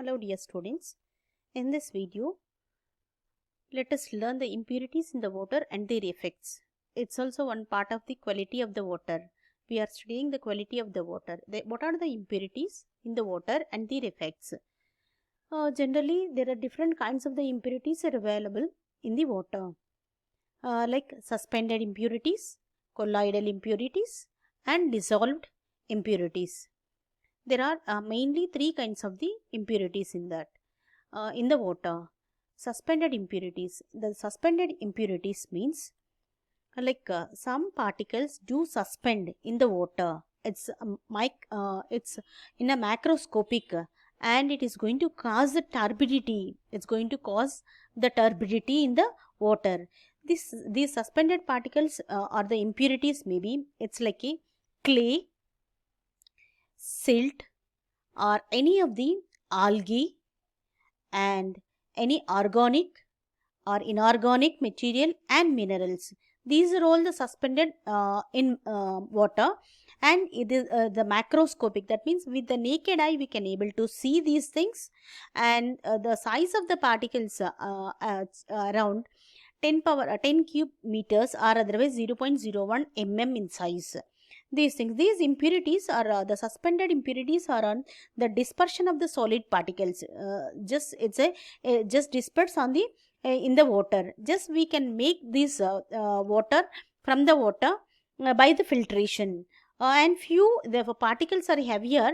Hello dear students, in this video let us learn the impurities in the water and their effects. It's also one part of the quality of the water. We are studying the quality of the water. What are the impurities in the water and their effects? Generally there are different kinds of the impurities are available in the water, like suspended impurities, colloidal impurities and dissolved impurities. There are mainly three kinds of the impurities in the water. Suspended impurities. The suspended impurities means some particles do suspend in the water. It's in a macroscopic, and it is going to cause the turbidity. It's going to cause the turbidity in the water. These suspended particles are the impurities. Maybe it's like a clay, silt, or any of the algae and any organic or inorganic material and minerals. These are all the suspended in water, and it is the macroscopic. That means with the naked eye we can able to see these things, and the size of the particles around 10 cube meters or otherwise 0.01 mm in size. These impurities are the suspended impurities are on the dispersion of the solid particles. Just disperse on the in the water. Just we can make this water from the water by the filtration. And few the particles are heavier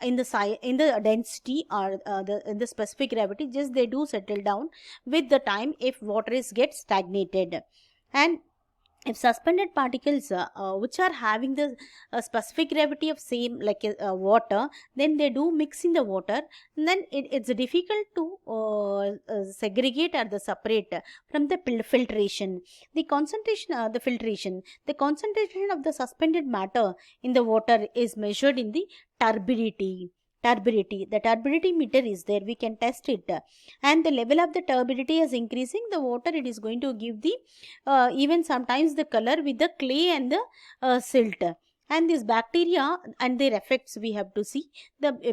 in the size, in the density, or in the specific gravity. Just they do settle down with the time if water is get stagnated. And if suspended particles which are having the specific gravity of same like water, then they do mix in the water, and then it's difficult to segregate or the separate from the filtration. The concentration the concentration of the suspended matter in the water is measured in the turbidity. The turbidity meter is there, we can test it, and the level of the turbidity is increasing the water. It is going to give the even sometimes the color with the clay and the silt. And this bacteria and their effects we have to see.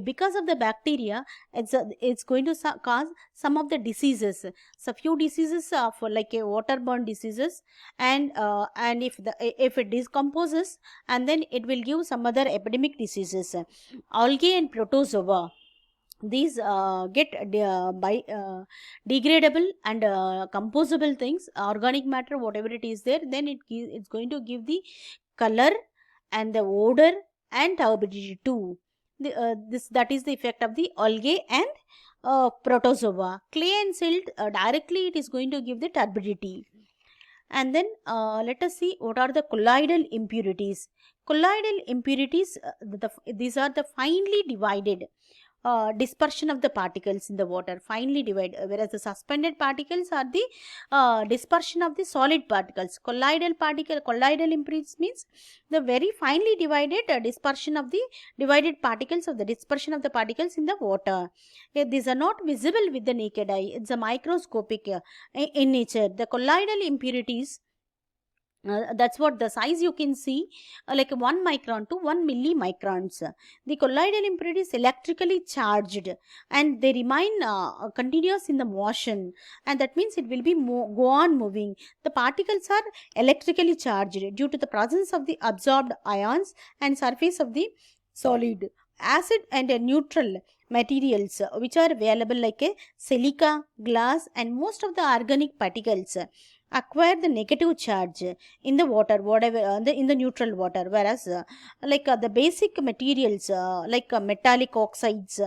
Because of the bacteria, it's going to cause some of the diseases. So few diseases are for like a waterborne diseases, and if it decomposes, and then it will give some other epidemic diseases. Algae and protozoa, these get degradable and composable things, organic matter whatever it is there, then it's going to give the color and the odor and turbidity too. That is the effect of the algae and protozoa. Clay and silt, directly it is going to give the turbidity. And then let us see what are the colloidal impurities. Colloidal impurities, these are the finely divided dispersion of the particles in the water, finely divided, whereas the suspended particles are the dispersion of the solid particles. Colloidal impurities means the very finely divided dispersion of the divided particles of the dispersion of the particles in the water. These are not visible with the naked eye. It's a microscopic in nature. The colloidal impurities, that's what the size you can see, like 1 micron to 1 millimicrons. The colloidal impurity is electrically charged, and they remain continuous in the motion, and that means it will be go on moving. The particles are electrically charged due to the presence of the absorbed ions and surface of the solid. Acid and neutral materials which are available like a silica, glass, and most of the organic particles acquire the negative charge in the water, whatever in the neutral water, whereas the basic materials like metallic oxides,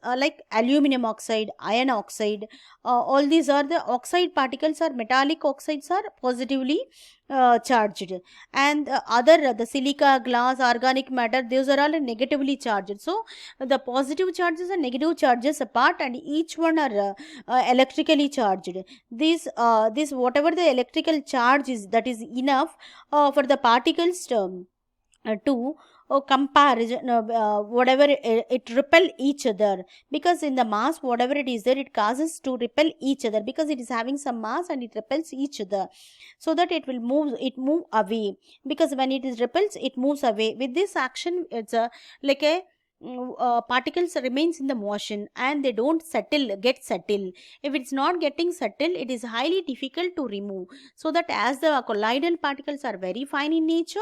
like aluminum oxide, iron oxide, all these are the oxide particles, or metallic oxides are positively charged, and the silica, glass, organic matter, those are all negatively charged. So the positive charges and negative charges apart, and each one are electrically charged. This whatever the electrical charge is, that is enough for the particles to comparison whatever it repel each other, because in the mass whatever it is there, it causes to repel each other because it is having some mass, and it repels each other, so that it will move away, because when it is repels it moves away. With this action, it's a like a particles remains in the motion and they don't get settle. If it's not getting settled, it is highly difficult to remove. So that as the colloidal particles are very fine in nature,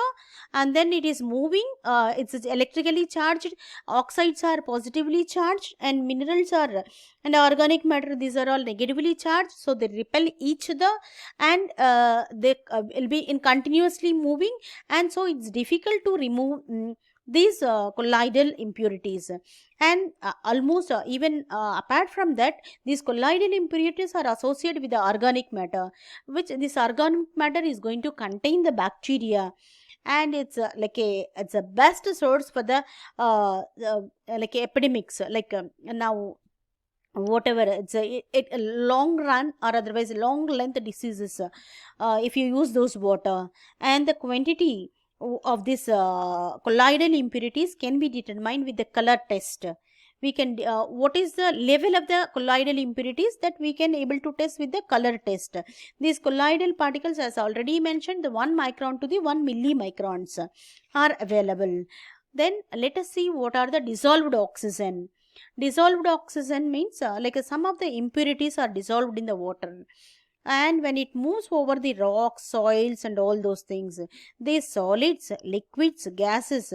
and then it is moving, it's electrically charged, oxides are positively charged, and minerals are and organic matter, these are all negatively charged, so they repel each other, and they will be in continuously moving, and so it's difficult to remove these colloidal impurities. And almost even apart from that, these colloidal impurities are associated with the organic matter, which this organic matter is going to contain the bacteria, and it's a best source for the like epidemics, now whatever it's a long run or otherwise long length diseases, if you use those water. And the quantity of this colloidal impurities can be determined with the color test. We can what is the level of the colloidal impurities, that we can able to test with the color test. These colloidal particles, as already mentioned, the 1 micron to the 1 millimicrons are available. Then let us see what are the dissolved oxygen. Dissolved oxygen means some of the impurities are dissolved in the water, and when it moves over the rocks, soils, and all those things, these solids, liquids, gases,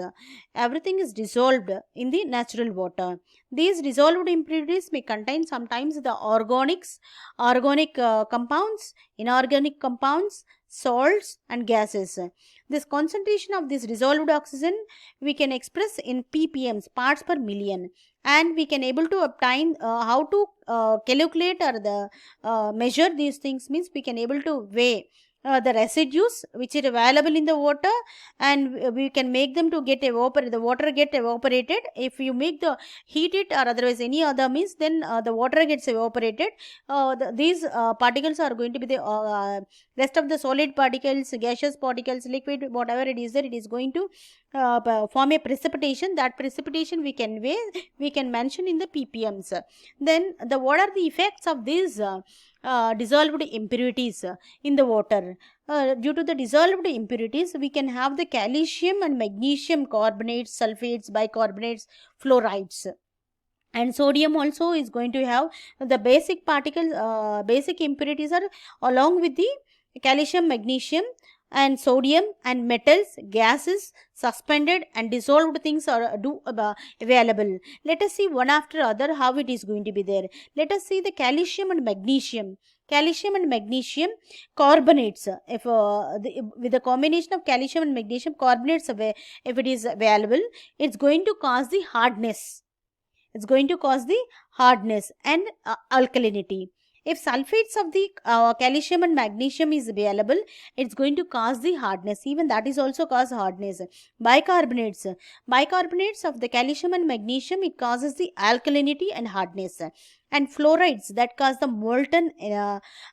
everything is dissolved in the natural water. These dissolved impurities may contain sometimes the organic compounds, inorganic compounds, salts, and gases. This concentration of this dissolved oxygen we can express in ppms, parts per million, and we can able to obtain how to calculate or the measure these things, means we can able to weigh the residues which are available in the water, and we can make them to get evaporated, the water get evaporated. If you make the heat it or otherwise any other means, then the water gets evaporated. These particles are going to be the rest of the solid particles, gaseous particles, liquid, whatever it is there, it is going to form a precipitation. That precipitation we can weigh, we can mention in the ppms. Then what are the effects of these dissolved impurities in the water? Due to the dissolved impurities, we can have the calcium and magnesium carbonates, sulfates, bicarbonates, fluorides, and sodium also is going to have the basic particles, basic impurities are along with the calcium, magnesium, and sodium, and metals, gases, suspended and dissolved things are available. Let us see one after other how it is going to be there. Let us see the calcium and magnesium. Calcium and magnesium carbonates, if with the combination of calcium and magnesium carbonates, if it is available, it's going to cause the hardness. It's going to cause the hardness and alkalinity. If sulfates of the calcium and magnesium is available, it's going to cause the hardness. Even that is also cause hardness. Bicarbonates of the calcium and magnesium, it causes the alkalinity and hardness. And fluorides that cause the molted,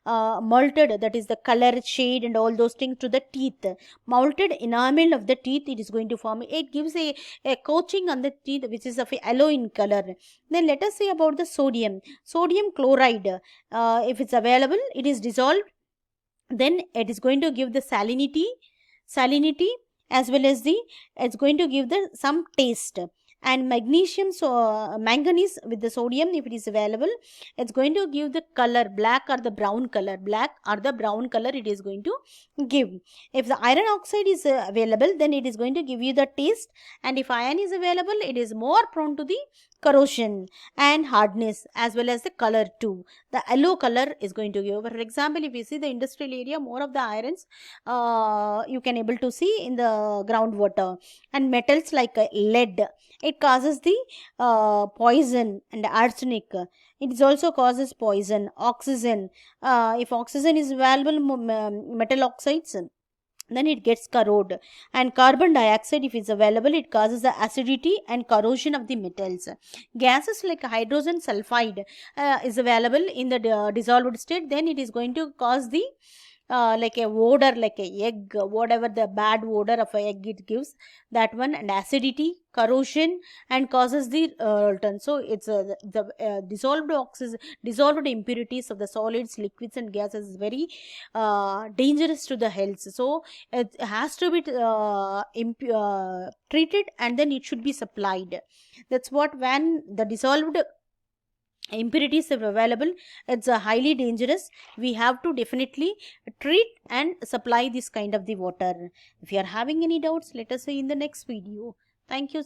that is the color, shade, and all those things to the teeth. Molted enamel of the teeth, it is going to form. It gives a coating on the teeth which is of a yellow in color. Then let us see about the sodium. Sodium chloride, if it's available, it is dissolved. Then it is going to give the salinity, as well as it's going to give the some taste. And magnesium, so manganese with the sodium, if it is available, it's going to give the color, black or the brown color, it is going to give. If the iron oxide is available, then it is going to give you the taste, and if iron is available, it is more prone to the corrosion and hardness, as well as the color too. The yellow color is going to give. For example, if you see the industrial area, more of the irons you can able to see in the groundwater. And metals like lead, it causes the poison, and arsenic, it is also causes poison. Oxygen, if oxygen is available, metal oxides, then it gets corrode. And carbon dioxide, if it's available, it causes the acidity and corrosion of the metals. Gases like hydrogen sulfide is available in the dissolved state, then it is going to cause the like a odor, like a egg, whatever the bad odor of a egg it gives, that one, and acidity, corrosion, and causes the return. So it's the dissolved impurities of the solids, liquids, and gases is very dangerous to the health. So it has to be treated, and then it should be supplied. That's what, when the dissolved impurities are available, it's highly dangerous. We have to definitely treat and supply this kind of the water. If you are having any doubts, let us say in the next video. Thank you.